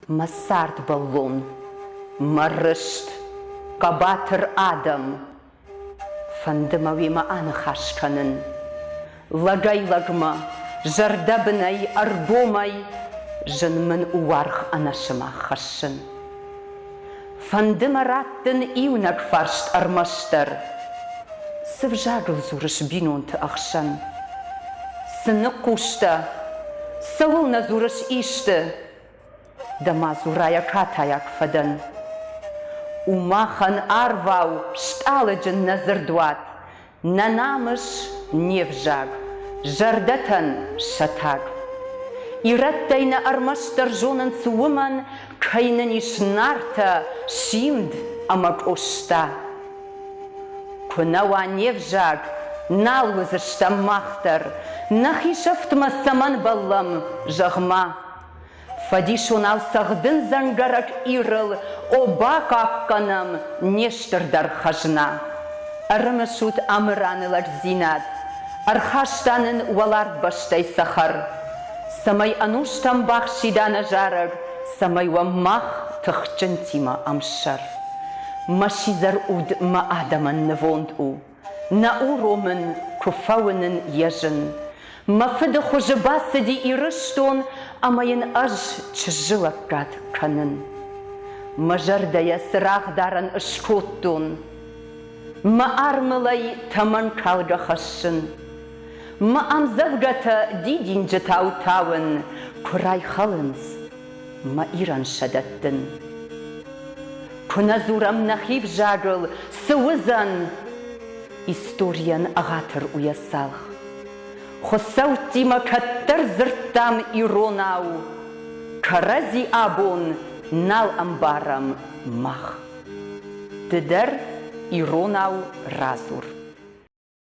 Масарт баллон, марышт, кабатыр адам, фандымавима аны хашканын, лагай-лагма, жардабынай, арбомай, жынмын уарх анашыма хашын. Фандымараттын иунак фаршт армаштар, сывжагыл зурыш бинонты ахшан. Сыны кушта, савылна зурыш ишты, дама зурая катаяк фадан. Умахан арвау шталыджын назырдуат, нанамыш невжаг, жардатан шатаг. Ираттайна армаштар жонын суыман, кайнын ишнарта шимд амак ошта. Кунава невжаг, налвызышта махтар, нахишафтма саман баллам жағма. Фадишунал сағдын зангарак ирыл, оба капканам нештырдар хажна. Арымышут амыранылар зинат, архаштанын уалар баштай сахар. Самай ануштам бахшидана жарар, самай мах тұхчын тима амшар. Машизар уд ма адаман навонд у, на уромын куфауынын ежын. Мафыды хужыбасыди ирыштон, амайын аж чыжылаккат канын. Мажардая сырағдаран ышкоттун, ма армылай таман калга хашын. Ма амзавгата дидин жытау тауын, курай халынс, ма иран шадаттын. Куназурам нахив жагыл, сывызан, историян ағатыр уясалх. Хосаутима каттар зырттам иронау, карази абон нал амбарам мах. Тыдар иронау разур.